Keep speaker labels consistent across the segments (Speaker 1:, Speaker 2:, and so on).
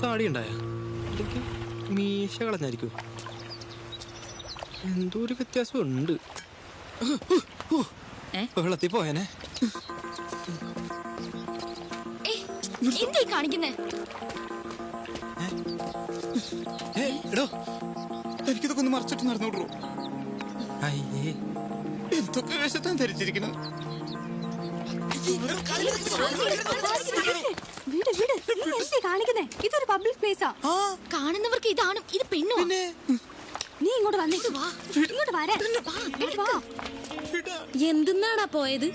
Speaker 1: താടി ഉണ്ടായ മീശ കളഞ്ഞായിരിക്കും. എന്തോ ഒരു വ്യത്യാസം ഉണ്ട്. വെള്ളത്തിൽ പോയനെ.
Speaker 2: കാണിക്കുന്നേ
Speaker 3: എടോ, എനിക്കിതൊക്കെ ഒന്ന് മറച്ചിട്ട് നടന്നോടൂ.
Speaker 1: അയ്യേ,
Speaker 3: എന്തൊക്കെ വേഷത്താൻ ധരിച്ചിരിക്കണം.
Speaker 2: കാണിക്കുന്നേ ഇതൊരു പബ്ലിക് പ്ലേസാ. കാണുന്നവർക്ക് ഇതാണ് ഇത് പെണ്ണു. നീ ഇങ്ങോട്ട് വന്നേ, ഇങ്ങോട്ട് വരാ. എന്തിനാടാ പോയത്?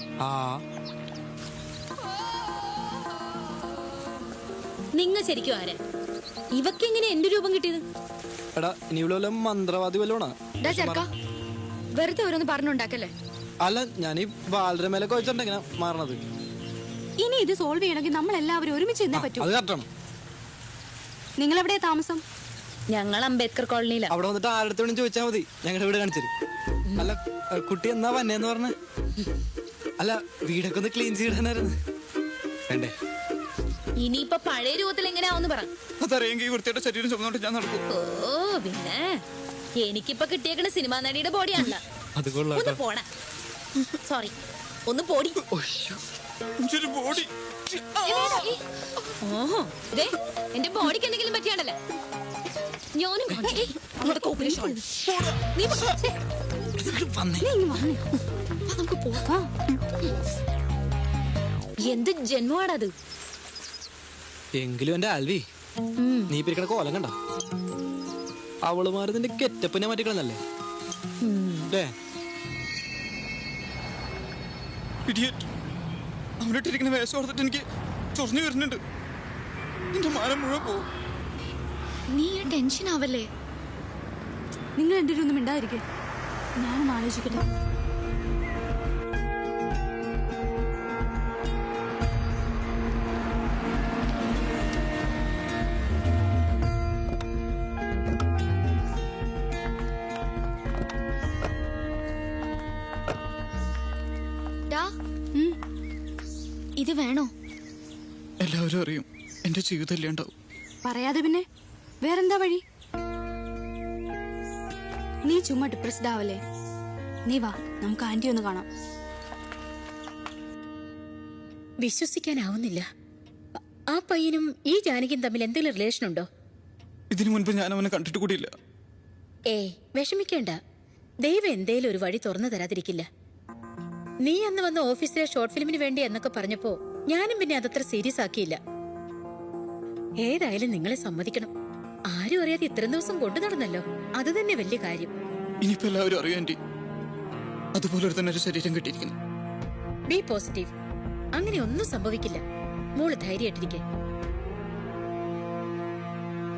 Speaker 2: നിങ്ങ ശരിക്കും ആരാ? ഇവക്കെങ്ങനെ എന്റെ രൂപം കിട്ടിയത്?
Speaker 1: എടാ, ഇനി ഇവിടെ മന്ത്രവാദി വല്ലോണാ?
Speaker 2: വെറുതെ ഓരോന്ന് പറഞ്ഞുണ്ടാക്കല്ലേ.
Speaker 1: അല്ല, ഞാൻ ഈ ബാലര മേലൊക്കെ വെച്ചിട്ടുണ്ടെങ്ങനെ മാറണത്.
Speaker 2: ഇനി ഇത് സോൾവ് ചെയ്യണമെങ്കിൽ നമ്മൾ എല്ലാവരും ഒരുമിച്ച് നിന്നേ പറ്റൂ.
Speaker 1: അത് കറക്റ്റാണ്.
Speaker 2: നിങ്ങൾ എവിടെയാ താമസം? ഞങ്ങൾ അംബേദ്കർ കോളനിയിലാ.
Speaker 1: അവിടെ വന്നിട്ട് ആരുടെ ചോദിച്ചാൽ മതി, ഞങ്ങളുടെ വീട് കാണിച്ചു. അല്ല, കുട്ടി എന്നാ വന്നേന്ന് പറഞ്ഞ? അല്ല, വീടൊക്കെ ഒന്ന് ക്ലീൻ ചെയ്യണായിരുന്നു. വേണ്ടേ?
Speaker 2: ഇനിയിപ്പൊ പഴയ രൂപത്തിൽ എങ്ങനെയാവെന്ന് പറ.
Speaker 3: അതറിയെങ്കിൽ വൃത്തിയുടെ ശരീരം ചുമന്നോട്ട് ഞാൻ നടക്കും.
Speaker 2: ഓ പിന്നെ എനിക്കിപ്പൊ കിട്ടിയേക്കണ സിനിമാ നടിയുടെ ബോഡിയാണല്ലോ. ഒന്ന് പോണ. സോറി, ഒന്ന് പോടി. ഓഹോ, എന്റെ ബോഡിക്ക് എന്തെങ്കിലും പറ്റിയാണല്ലേ? ഞാനും എന്ത് ജന്മമാണത്?
Speaker 1: എങ്കിലും എന്റെ ആൽവി, നീ പിരിക്കണ കോലം കണ്ട? അവളുമാര് നിന്റെ കെറ്റപ്പിനെ മാറ്റിക്കളന്നല്ലേ?
Speaker 3: അവനിട്ടിരിക്കുന്ന വേഷം ഓർത്തിട്ട് എനിക്ക് ചൊറിഞ്ഞു വരുന്നുണ്ട്. എന്റെ മാനം മുഴുവൻ പോകും.
Speaker 2: നീ ടെൻഷൻ ആവല്ലേ? നിങ്ങൾ എന്റെ ഒന്നും മിണ്ടാതിരിക്കെ, ഞാനൊന്ന് ആലോചിക്കട്ടെ. ഇത് വേണോ?
Speaker 3: എല്ലാവരും അറിയും, എന്റെ ജീവിതം ഇല്ലാണ്ടാവും.
Speaker 2: പറയാതെ പിന്നെ വേറെന്താ വഴി? നീ ചുമ്മാ ഡിപ്രസ്ഡ് ആവല്ലേ. നീ വാ, നമുക്ക് ആന്റി ഒന്ന് കാണാം.
Speaker 4: വിശ്വസിക്കാനാവുന്നില്ല. ആ പയ്യനും ഈ ജാനകിയും തമ്മിൽ എന്തെങ്കിലും റിലേഷൻ ഉണ്ടോ?
Speaker 3: ഇതിനു മുൻപ് ഞാൻ അവനെ കണ്ടിട്ട് കൂടിയില്ല.
Speaker 4: വിഷമിക്കേണ്ട, ദൈവം എന്തേലും ഒരു വഴി തുറന്നു തരാതിരിക്കില്ല. നീ അന്ന് വന്ന ഓഫീസിലെ ഷോർട്ട് ഫിലിമിന് വേണ്ടി എന്നൊക്കെ പറഞ്ഞപ്പോ ഞാനും പിന്നെ അതത്ര സീരിയസ് ആക്കിയില്ല. ഏതായാലും നിങ്ങളെ സമ്മതിക്കണം. ആരും അറിയാതെ ഇത്രയും ദിവസം കൊണ്ടു നടന്നല്ലോ, അത് തന്നെ വലിയ കാര്യം.
Speaker 3: ഇനിയിപ്പോ എല്ലാവരും അറിയാം ആന്റി, അതുപോലെ തന്നെ ഒരു ശരീരം കിട്ടിയിരിക്കുന്നു.
Speaker 4: ബി പോസിറ്റീവ്, അങ്ങനെ ഒന്നും സംഭവിക്കില്ല. മോള് ധൈര്യമായിട്ടിരിക്കെ.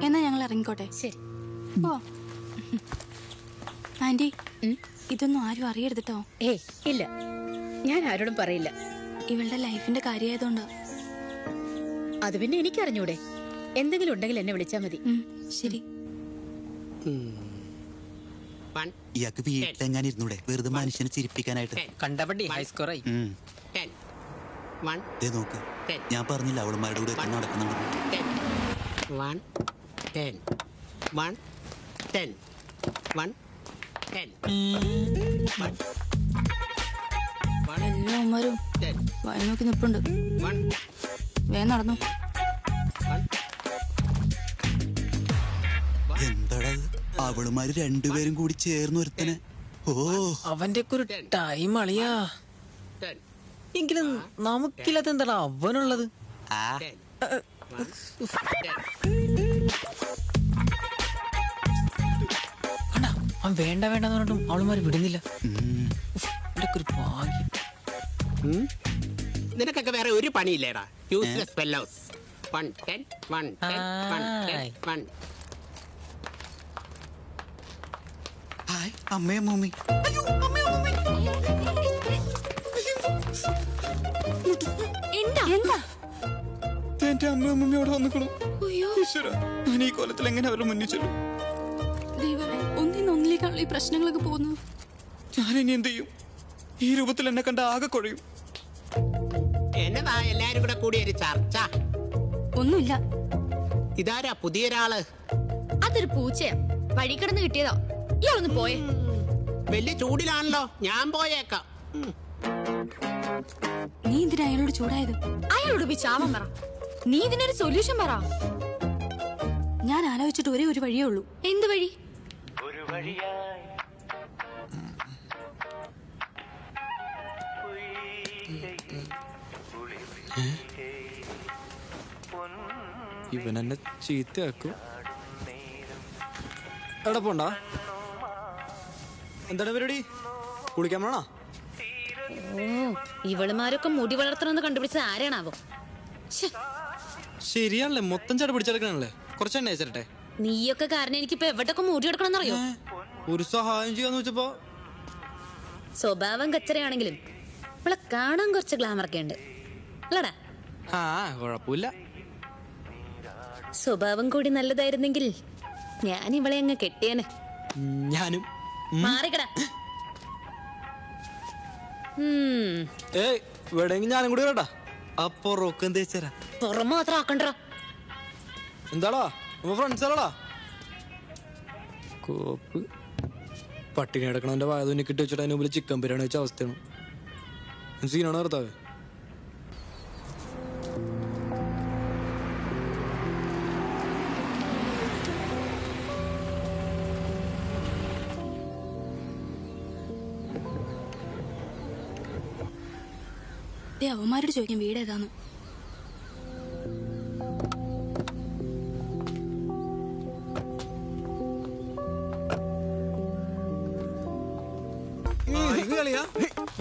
Speaker 2: എന്നാ ഞങ്ങൾ ഇറങ്ങിക്കോട്ടെ.
Speaker 4: ശരി.
Speaker 2: ആന്റി, ഇതൊന്നും ആരും അറിയരുതട്ടോ.
Speaker 4: ഇല്ല, ഞാൻ ആരോടും പറയില്ല.
Speaker 2: ഇവളുടെ ലൈഫിന്റെ കാര്യമായതുകൊണ്ടാ.
Speaker 4: അത് പിന്നെ എനിക്കറിഞ്ഞൂടെ. എന്തെങ്കിലും ഉണ്ടെങ്കിൽ എന്നെ വിളിച്ചാ മതി.
Speaker 2: ശരി.
Speaker 5: ഇയാൾക്ക് വീട്ടിലെങ്ങാനും ഇരുന്നൂടെ, വെറുതെ മനുഷ്യനെ ചിരിപ്പിക്കാനായിട്ട്.
Speaker 1: കണ്ടപടി ഹൈസ്കോറായി.
Speaker 5: നോക്ക്, ഞാൻ പറഞ്ഞില്ല അവളുമാരുടെ കൂടെ എത്ര നടക്കുന്നുണ്ട്.
Speaker 2: എല്ലാ ഉമ്മാരും വായി നോക്കി നിപ്പുണ്ട്. വേഗം നടന്നു.
Speaker 5: എന്താടാ അവളുമാര് രണ്ടുപേരും കൂടി ചേർന്ന് ഒരുത്തനെ.
Speaker 1: അവന്റെ ഒക്കെ ഒരു ടൈം അളിയാ. എങ്കിലും നമുക്കില്ലാത്ത എന്താടാ അവനുള്ളത്? അവൻ വേണ്ട വേണ്ടെന്ന് പറഞ്ഞിട്ടും അവളുമാര് വിടുന്നില്ല.
Speaker 6: നിനക്കൊക്കെ വേറെ ഒരു പണിയില്ലേടാ? Useless fellows.
Speaker 5: ഹായ് അമ്മേ മമ്മി.
Speaker 3: എന്റെ അമ്മ അമ്മയോടെ വന്നിക്കണം. ഞാൻ ഈ കോലത്തിൽ എങ്ങനെ അവരുടെ മുന്നിൽ ചെല്ലും?
Speaker 2: ദൈവമേ, ഒന്നിനൊന്നിലേക്കാണല്ലോ ഈ പ്രശ്നങ്ങളൊക്കെ പോകുന്നത്.
Speaker 3: ഞാനിനി എന്ത് ചെയ്യും? ഈ രൂപത്തിൽ എന്നെ കണ്ട ആകെ കുഴയും.
Speaker 6: എന്നതാ എല്ലാരും കൂടെ കൂടി ഒരു ചർച്ച?
Speaker 2: ഒന്നുമില്ല,
Speaker 6: ഇതാരാ പുതിയൊരാള്?
Speaker 2: അതൊരു പൂച്ചയാ, വഴി കിടന്ന് കിട്ടിയതാ. ഇയാളൊന്ന് പോയേ.
Speaker 6: വലിയ ചൂടിലാണല്ലോ, ഞാൻ പോയേക്കാം.
Speaker 2: നീ എന്തിനാ അയാളോട് ചൂടായത്? അയാളോട് പോയി ചാവാൻ പറ. നീ ഇതിനൊരു സൊല്യൂഷൻ പറ. ഞാൻ ആലോചിച്ചിട്ട് ഒരേ ഒരു വഴിയേ ഉള്ളൂ. എന്ത് വഴി?
Speaker 1: ഇവൻ എന്നെ ചീത്തയാക്കും. എവിടെ പോണ്ടാ? എന്താണ് പരിപാടി? കുളിക്കാൻ പോണോ?
Speaker 4: ഇവളുമാരൊക്കെ മുടി വളർത്തണമെന്ന് കണ്ടുപിടിച്ചത് ആരാണാവോ?
Speaker 1: ശരിയാണല്ലേ, മൊത്തം ചട പിടിച്ചെടുക്കണല്ലേ. കുറച്ച് എണ്ണ വെച്ചിട്ടെ.
Speaker 4: നീയൊക്കെ കാരണം എനിക്കിപ്പോ എവിടൊക്കെ മുടി എടുക്കണമെന്നറിയോ?
Speaker 1: ഒരു സഹായം ചെയ്യാന്ന് വെച്ചപ്പോ
Speaker 4: സ്വഭാവം കച്ചറയാണെങ്കിലും ഇവളെ കാണാൻ കുറച്ച് ഗ്ലാമറൊക്കെ ഉണ്ട് അല്ലടാ?
Speaker 1: ആ കുഴപ്പമില്ല.
Speaker 4: സ്വഭാവം കൂടി നല്ലതായിരുന്നെങ്കിൽ ഞാൻ ഇവളെ അങ്ങ് കെട്ടിയേനെ.
Speaker 1: ഞാനും.
Speaker 4: മാറിക്കടാ.
Speaker 1: ഏയ് വേണമെങ്കിൽ ഞാനും കൂടി കേട്ടാ. അപ്പൊ റോക്ക് എന്ത് വെച്ചാ
Speaker 4: പുറം മാത്രം ആക്കണ്ട.
Speaker 1: എന്താടാ ഫ്രണ്ട്സ് അല്ലടാ? കോപ്പ് പട്ടിണി കിടക്കണവന്റെ വായ തുന്നി കിട്ടി വെച്ചിട്ട് അതിന് മുമ്പിൽ ചിക്കൻ ബിരിയാണി വെച്ച അവസ്ഥയാണ്. സീനാണ് ഭർത്താവ്.
Speaker 2: അവന്മാരോട് ചോദിക്കാൻ വീട് ഏതാന്ന്.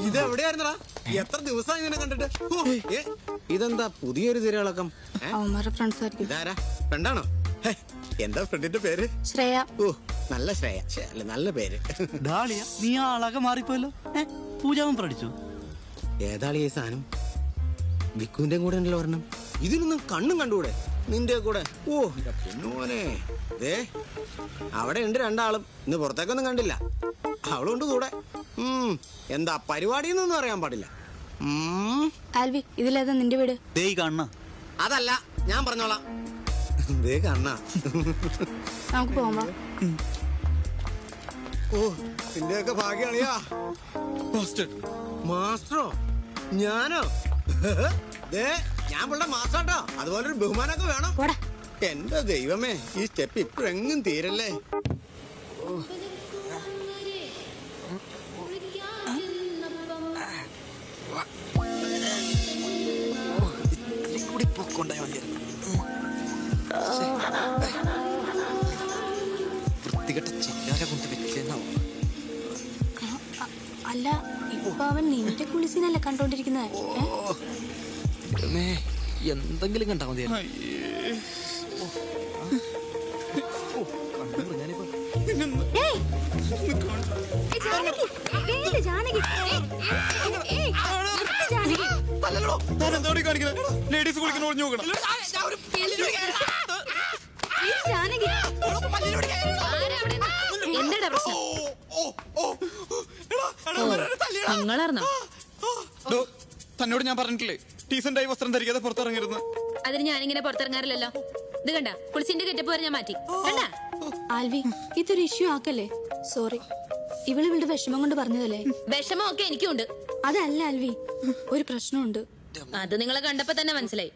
Speaker 7: ഇത് എവിടെയായിരുന്നടാ? എത്ര ദിവസമായി ഇങ്ങനെ കണ്ടിട്ട്? ഇതെന്താ പുതിയൊരു തിരകളക്കം?
Speaker 2: അവന്മാരുടെ ഫ്രണ്ട്സ് ആയിരിക്കും.
Speaker 7: ഇതാരാ? ഫ്രണ്ടാണോ? എന്താ ഫ്രണ്ടിന്റെ പേര്?
Speaker 2: ശ്രേയ.
Speaker 7: ഓ നല്ല ശ്രേയ. നല്ല പേര്.
Speaker 5: ഡാളിയ നീ ആളാകെ മാറിപ്പോയല്ലോ. പൂജാവൻ പഠിച്ചു.
Speaker 7: ഏതാളി ഈ സാധനം? വിക്കുവിന്റെ കൂടെ ഉണ്ടല്ലോ ഒരെണ്ണം. ഇതിനൊന്നും കണ്ണും കണ്ടുകൂടെ നിന്റെ കൂടെ? ഓ പൊന്നുമോനെ, ദേ അവിടെ ഉണ്ട് രണ്ടാളും. ഇന്ന് പുറത്തേക്കൊന്നും കണ്ടില്ല. അവളുണ്ട് കൂടെ. എന്താ പരിപാടിന്നൊന്നും അറിയാൻ പാടില്ല.
Speaker 2: ആൽവി, ഇതിലേതാ നിന്റെ വീട്?
Speaker 5: ദേ കാണണ.
Speaker 7: അതല്ല, ഞാൻ പറഞ്ഞോളാം. ദേ കാണ.
Speaker 2: നമുക്ക് പോവാ.
Speaker 7: ഓ നിന്റെയൊക്കെ ഭാഗ്യാണിയാ. മാസ്റ്ററോ? ഞാനോ? ദേ ഞാൻ പിള്ളേ മാസ്റ്ററാട്ടോ. അതുപോലൊരു ബഹുമാനമൊക്കെ വേണം. എന്റെ ദൈവമേ, ഈ സ്റ്റെപ്പ് ഇപ്പോഴെങ്ങും തീരല്ലേ.
Speaker 1: വൃത്തികെട്ട ചില്ലാര കൊണ്ട് വെച്ചെന്നാവും.
Speaker 2: അല്ല, ഇപ്പൊ അവൻ നിന്റെ കുളിസിനല്ലേ കണ്ടോണ്ടിരിക്കുന്നത്?
Speaker 1: എന്തെങ്കിലും കണ്ടാ മതി.
Speaker 3: ലേഡീസ് കുളിക്കുന്ന ഒളിഞ്ഞു നോക്കണം.
Speaker 4: എന്താ പ്രശ്നം? നിങ്ങളറിഞ്ഞോ?
Speaker 3: തന്നോട് ഞാൻ പറഞ്ഞിട്ടില്ലേ ഡീസന്റായി വസ്ത്രം ധരിക്കാതെ പുറത്തിറങ്ങരുത്.
Speaker 4: അതിന് ഞാനിങ്ങനെ പുറത്തിറങ്ങാറില്ലല്ലോ. ഇത് കണ്ട കുളിച്ചിന്റെ കെട്ടപ്പ് വരെ ഞാൻ മാറ്റി. കണ്ടാ?
Speaker 2: ആൽവി, ഇതൊരു ഇഷ്യൂ ആക്കല്ലേ. സോറി, ഇവളുടെ വിഷമം കൊണ്ട് പറഞ്ഞതല്ലേ.
Speaker 4: വിഷമം ഒക്കെ എനിക്കുണ്ട്.
Speaker 2: അതല്ല ആൽവി, ഒരു പ്രശ്നമുണ്ട്.
Speaker 4: അത് നിങ്ങളെ കണ്ടപ്പോ തന്നെ മനസ്സിലായി.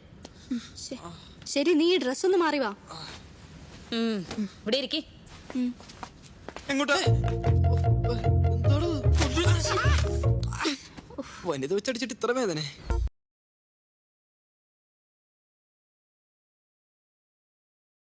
Speaker 2: ശരി, നീ ഡ്രസ് ഒന്ന് മാറി വാ.
Speaker 4: ഇവിടെ ഇരിക്കി.
Speaker 3: എങ്ങോട്ടാ?
Speaker 1: വനിത വെച്ചടിച്ചിട്ട് ഇത്ര വേദന.